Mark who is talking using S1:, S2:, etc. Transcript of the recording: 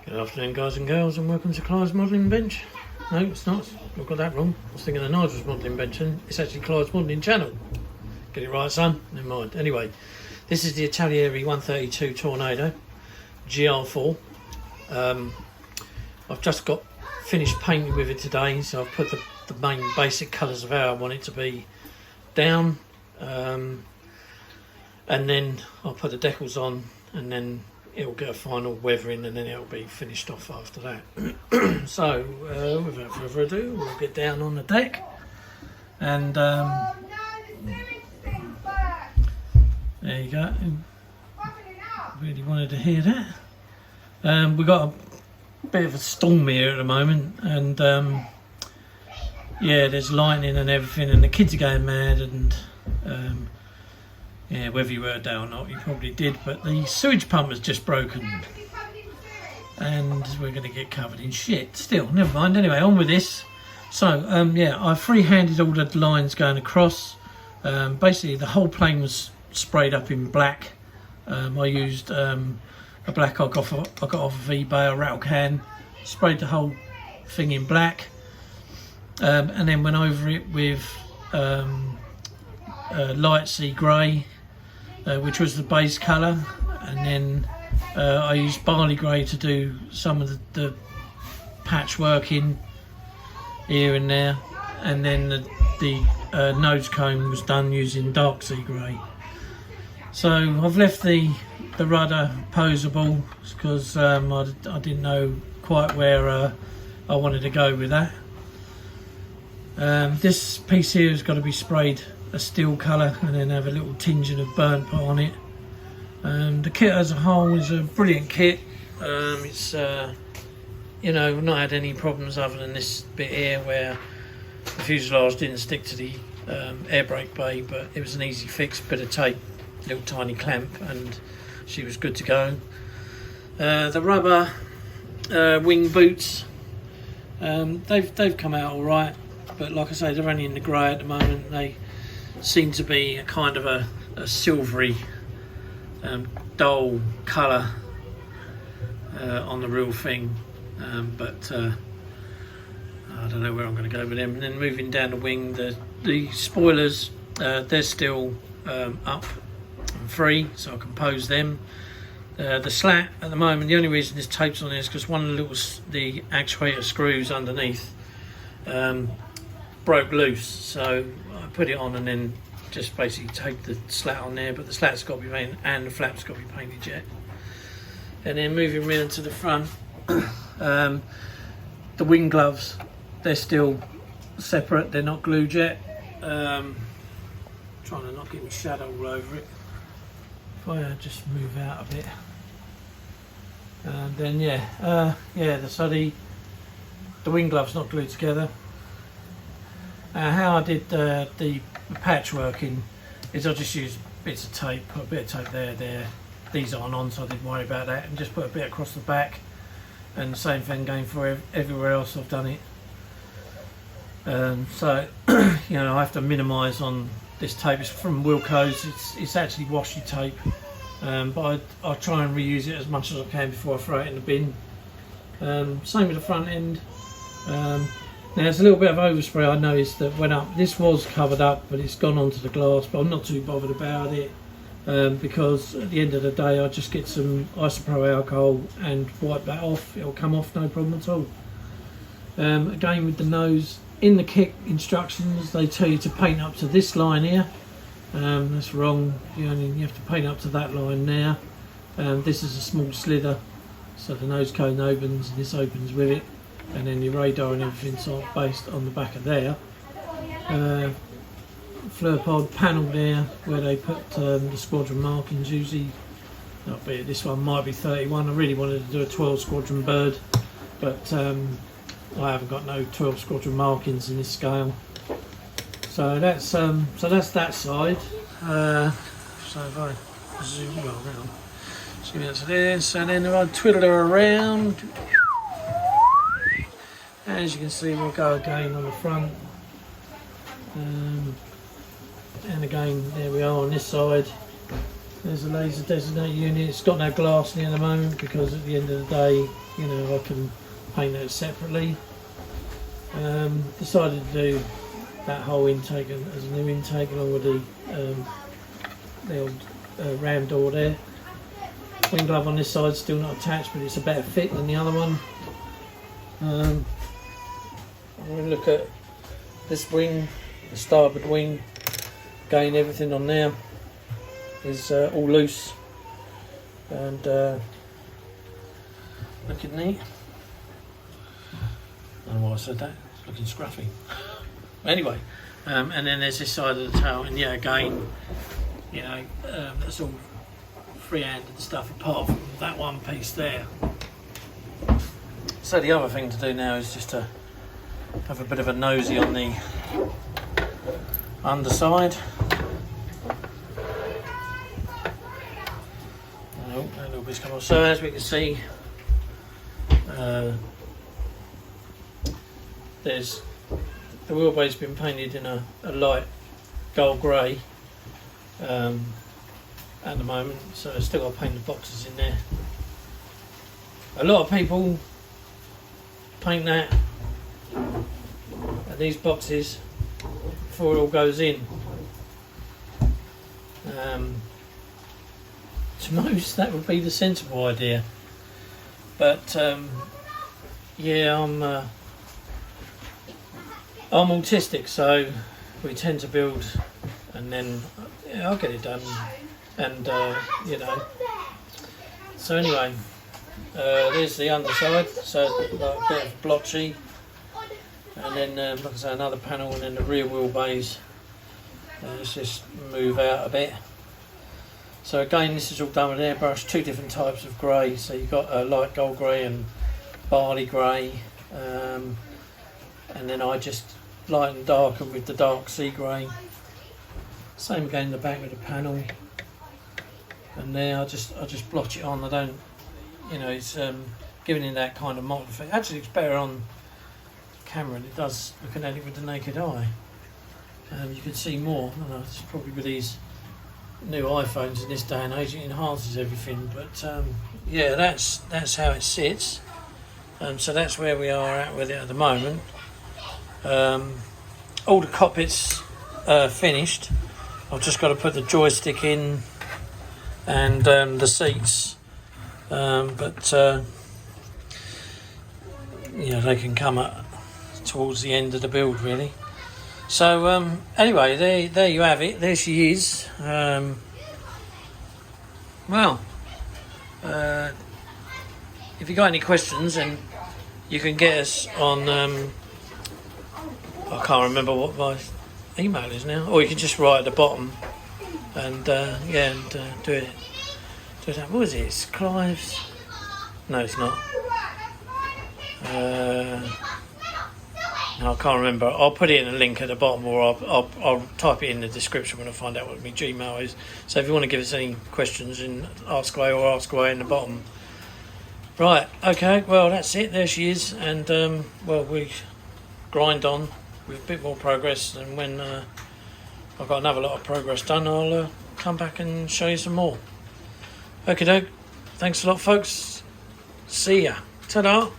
S1: Good afternoon, guys and girls, and welcome to Clyde's Modelling Bench. No, it's not. I've got that wrong. I was thinking of Nigel's Modelling Bench, and it's actually Clyde's Modelling Channel. Get it right, son? Never mind. Anyway, this is the Italeri 132 Tornado GR4. I've just got finished painting with it today, so I've put the main basic colours of how I want it to be down, and then I'll put the decals on, and then it'll get a final weathering, and then it'll be finished off after that. So without further ado, we'll get down on the deck, and there you go. Really wanted to hear that. We've got a bit of a storm here at the moment, and yeah, there's lightning and everything, and the kids are going mad, and yeah, whether you heard that or not, you probably did, but the sewage pump has just broken, and we're going to get covered in shit. Still, never mind. Anyway, on with this. So, yeah, I freehanded all the lines going across. Basically, the whole plane was sprayed up in black. I used a black I got off of eBay, a rattle can, sprayed the whole thing in black, and then went over it with light sea grey, which was the base colour, and then I used barley grey to do some of the patchwork in here and there, and then the nose cone was done using dark sea grey. So I've left the rudder posable because I didn't know quite where I wanted to go with that. This piece here has got to be sprayed a steel colour and then have a little tinge of burnt put on it. The kit as a whole is a brilliant kit. It's you know, not had any problems other than this bit here where the fuselage didn't stick to the air brake bay, but it was an easy fix, bit of tape, little tiny clamp, and she was good to go. The rubber wing boots, they've come out all right, but like I say, they're only in the grey at the moment. They seem to be a kind of a silvery dull colour on the real thing, but I don't know where I'm going to go with them. And then moving down the wing, the spoilers, they're still up and free, so I can pose them. The slat at the moment, the only reason this tape's on is because one of the actuator screws underneath broke loose, so I put it on and then just basically tape the slat on there, but the slat's got to be painted and the flap's got to be painted yet. And then moving round to the front, the wing gloves, they're still separate, they're not glued yet. Trying to not get my shadow all over it. If I just move out a bit, and then yeah, so the wing gloves not glued together. How I did the patchworking is I just used bits of tape, put a bit of tape there. These aren't on, so I didn't worry about that, and just put a bit across the back, and the same thing going for everywhere else I've done it. So you know, I have to minimise on this tape. It's from Wilco's. It's actually washi tape, but I try and reuse it as much as I can before I throw it in the bin. Same with the front end. Now there's a little bit of overspray I noticed that went up. This was covered up, but it's gone onto the glass, but I'm not too bothered about it, because at the end of the day I just get some isopro alcohol and wipe that off. It'll come off, no problem at all. Again with the nose, in the kit instructions they tell you to paint up to this line here. That's wrong. You have to paint up to that line there. This is a small slither, so the nose cone opens and this opens with it, and then your radar and everything's sort of based on the back of there. Fleur pod panel there where they put the squadron markings. Usually, this one might be 31. I really wanted to do a 12 squadron bird, but I haven't got no 12 squadron markings in this scale. So that's that side. So if I zoom around, zoom out to there, so then if I twiddle her around, as you can see, we'll go again on the front, and again there we are on this side. There's a laser designated unit. It's got no glass in it at the moment because at the end of the day, you know, I can paint those separately. Decided to do that whole intake as a new intake along with the old ram door there. Wing glove on this side still not attached, but it's a better fit than the other one. I'm going to look at this wing, the starboard wing. Again, everything on there is all loose and looking neat. I don't know why I said that, it's looking scruffy. Anyway, and then there's this side of the tail, and yeah, again, you know, that's all free-handed stuff apart from that one piece there. So the other thing to do now is just to have a bit of a nosy on the underside. Oh, that little bit's come off. So as we can see, there's the wheelbase been painted in a light gold grey at the moment, so I've still got to paint the boxes in there. A lot of people paint that and these boxes before it all goes in. To most that would be the sensible idea, but yeah, I'm autistic, so we tend to build and then yeah, I'll get it done, and you know. So anyway, there's the underside, so like a bit of blotchy, and then like I say, another panel, and then the rear wheelbase. Let's just move out a bit. So again, this is all done with airbrush, two different types of grey. So you've got a light gold grey and barley grey, and then I just light and darken with the dark sea grey. Same again in the back with the panel, and there I just blotch it on. I don't, you know, it's giving it that kind of motley effect. Actually, it's better on camera than it does looking at it with the naked eye. You can see more. I know it's probably with these new iPhones in this day and age, it enhances everything. But yeah, that's how it sits. So that's where we are at with it at the moment. All the cockpits finished. I've just got to put the joystick in and the seats, but you know, they can come up towards the end of the build really. So anyway, there you have it. There she is. Well, if you got any questions, then you can get us on. I can't remember what my email is now, or you can just write at the bottom, and yeah, and do it. What is it? It's Clive's. No, it's not. No, I can't remember. I'll put it in a link at the bottom, or I'll type it in the description when I find out what my Gmail is. So if you want to give us any questions, in ask away in the bottom. Right, okay, well that's it. There she is, and well, we grind on with a bit more progress, and when I've got another lot of progress done, I'll come back and show you some more. Okay, doke. Thanks a lot, folks. See ya. Ta-da.